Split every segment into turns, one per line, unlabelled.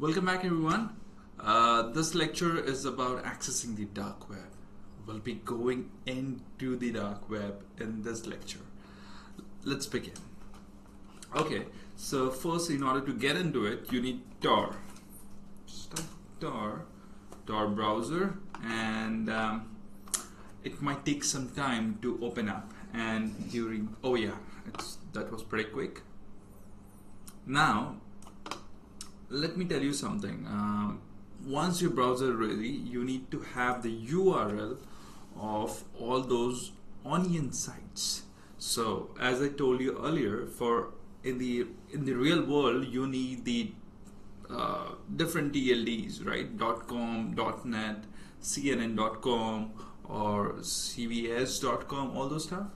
Welcome back, everyone. This lecture is about accessing the dark web. We'll be going into the dark web in this lecture. Let's begin. Okay, so first, in order to get into it, you need Tor. Just type Tor browser, and it might take some time to open up. And during, that was pretty quick. Now, let me tell you something. Once your browser ready, you need to have the URL of all those onion sites. So, as I told you earlier, in the real world, you need the different TLDs, right? .com, .net, CNN.com, or CVS.com, all those stuff.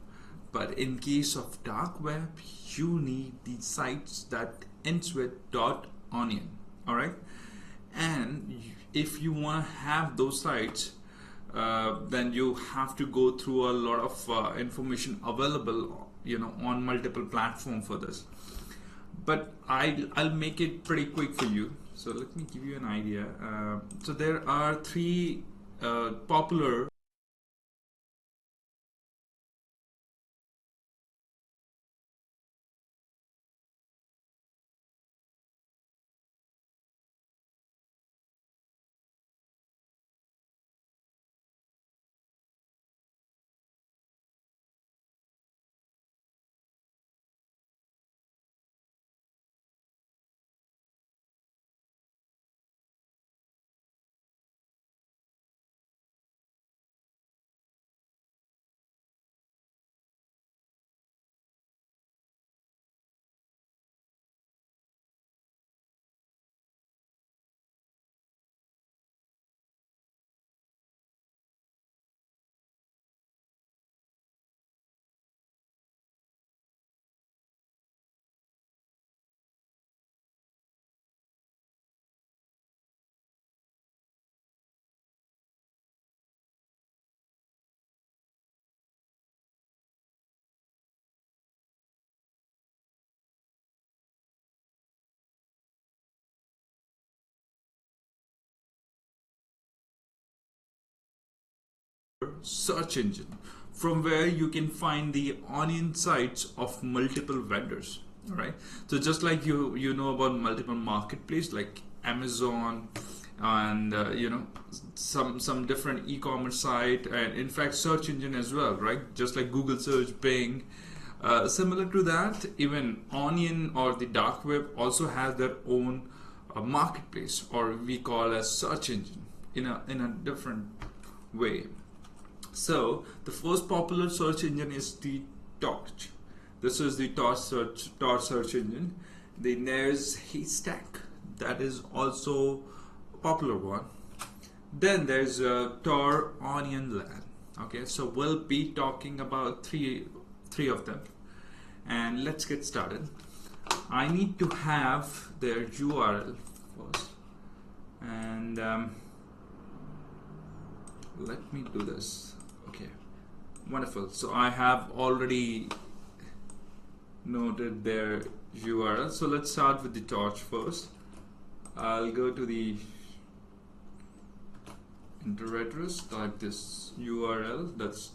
But in case of dark web, you need the sites that ends with .onion. All right, and if you want to have those sites, then you have to go through a lot of information available, on multiple platforms for this. But I'll make it pretty quick for you. So let me give you an idea. So there are three popular search engine from where you can find the onion sites of multiple vendors. All right, so just like you know about multiple marketplace like Amazon and some different e-commerce site, and in fact search engine as well, right? Just like Google search, Bing. Similar to that, even onion or the dark web also has their own marketplace, or we call as search engine in a different way. So the first popular search engine is the Torch. This is the Torch search engine. Then there's Haystack. That is also a popular one. Then there's Tor Onion Land. Okay, so we'll be talking about three of them. And let's get started. I need to have their URL first. And let me do this. Okay, wonderful. So I have already noted their URL. So let's start with the Torch first. I'll go to the enter address, type this URL, that's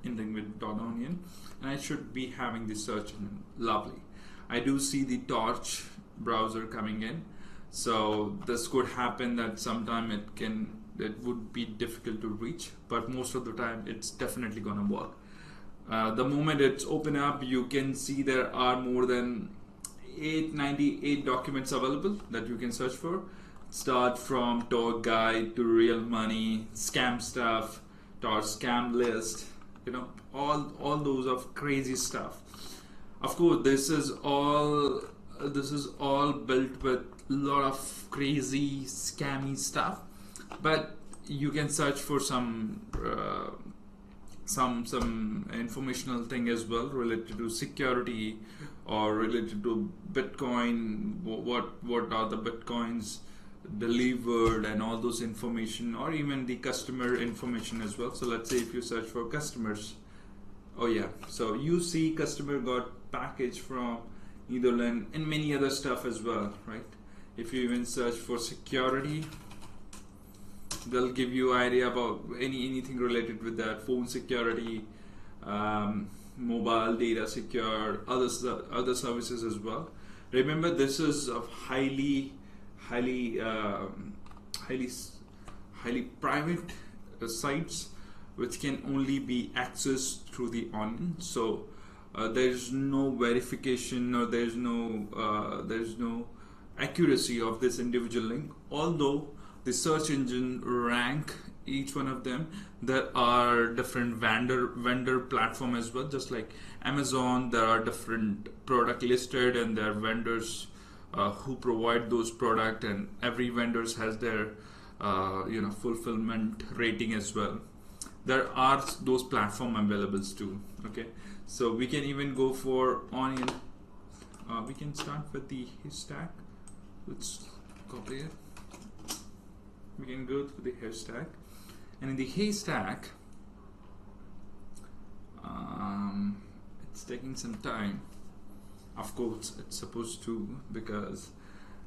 ending with .onion, and I should be having the search engine. Lovely. I do see the Torch browser coming in. So this could happen that sometime it would be difficult to reach, but most of the time it's definitely gonna work. The moment it's open up, you can see there are more than 898 documents available that you can search for. Start from Tor guide to real money, scam stuff, Tor scam list, all those of crazy stuff. Of course, this is all built with a lot of crazy scammy stuff, but you can search for some informational thing as well related to security or related to Bitcoin. What are the Bitcoins delivered and all those information, or even the customer information as well. So let's say if you search for customers, so you see customer got package from Netherlands and many other stuff as well, right? If you even search for security, they'll give you idea about anything related with that, phone security, mobile data secure, other services as well. Remember, this is of highly private sites which can only be accessed through the onion. So there's no verification, or there's no accuracy of this individual link. Although the search engine rank each one of them, there are different vendor platform as well. Just like Amazon, there are different product listed, and there are vendors who provide those product, and every vendors has their fulfillment rating as well. There are those platform available too. Okay, so we can even go for onion. We can start with the hashtag. Let's copy it. We can go to the hashtag, and in the haystack, it's taking some time. Of course, it's supposed to, because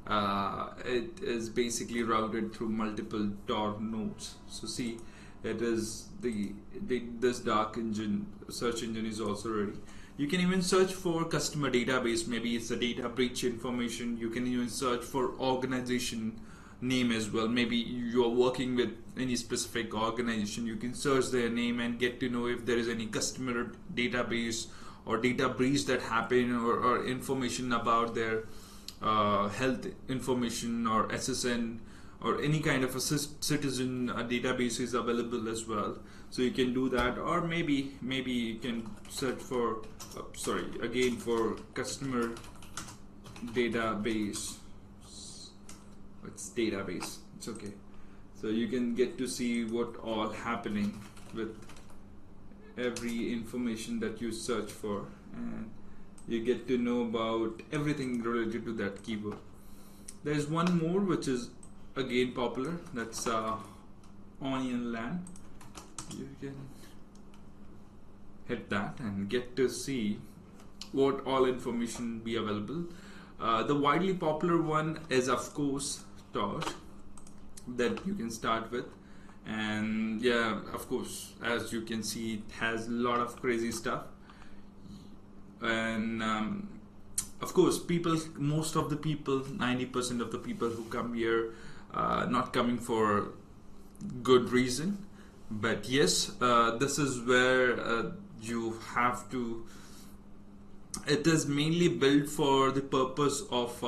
it is basically routed through multiple Tor nodes. So see, it is this dark engine search engine is also ready. You can even search for customer database. Maybe it's a data breach information. You can even search for organization name as well. Maybe you are working with any specific organization. You can search their name and get to know if there is any customer database or data breach that happened, or information about their health information or SSN, or any kind of a citizen database is available as well. So you can do that, or maybe you can search for for customer database. It's database. It's okay. So you can get to see what all happening with every information that you search for, and you get to know about everything related to that keyword. There's one more which is again popular. That's onion land. You can hit that and get to see what all information be available. The widely popular one is of course Tor, that you can start with, and yeah, of course, as you can see, it has a lot of crazy stuff. And of course, most of the people, 90% of the people who come here, not coming for good reason, but yes, this is where you have to. It is mainly built for the purpose of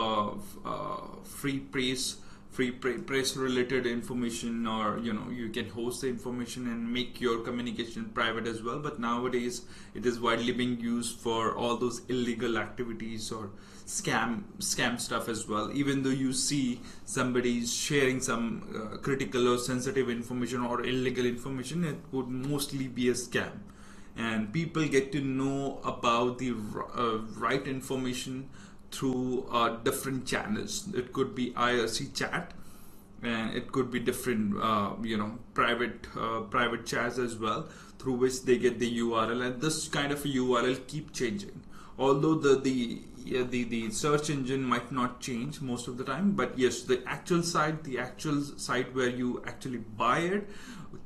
free press related information, or you can host the information and make your communication private as well. But nowadays it is widely being used for all those illegal activities or scam stuff as well. Even though you see somebody sharing some critical or sensitive information or illegal information, it would mostly be a scam, and people get to know about the right information through different channels. It could be IRC chat, and it could be different private chats as well, through which they get the URL, and this kind of a URL keep changing. Although the search engine might not change most of the time, but yes, the actual site where you actually buy it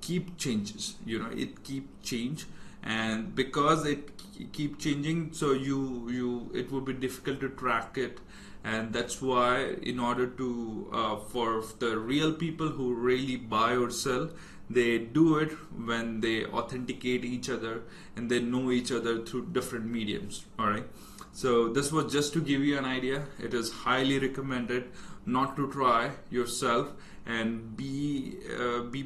keep changes. It keep change, and because it keep changing, so it would be difficult to track it. And that's why, in order to for the real people who really buy or sell, they do it when they authenticate each other and they know each other through different mediums. All right, so this was just to give you an idea. It is highly recommended not to try yourself, and be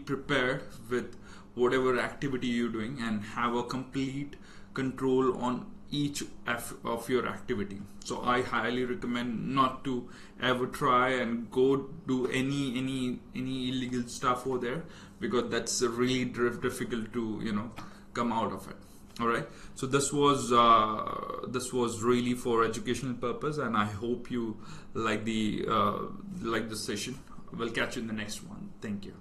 prepared with whatever activity you're doing, and have a complete control on each of your activity. So I highly recommend not to ever try and go do any illegal stuff over there, because that's really difficult to come out of it. All right, so this was really for educational purpose, and I hope you like the session. We'll catch you in the next one. Thank you.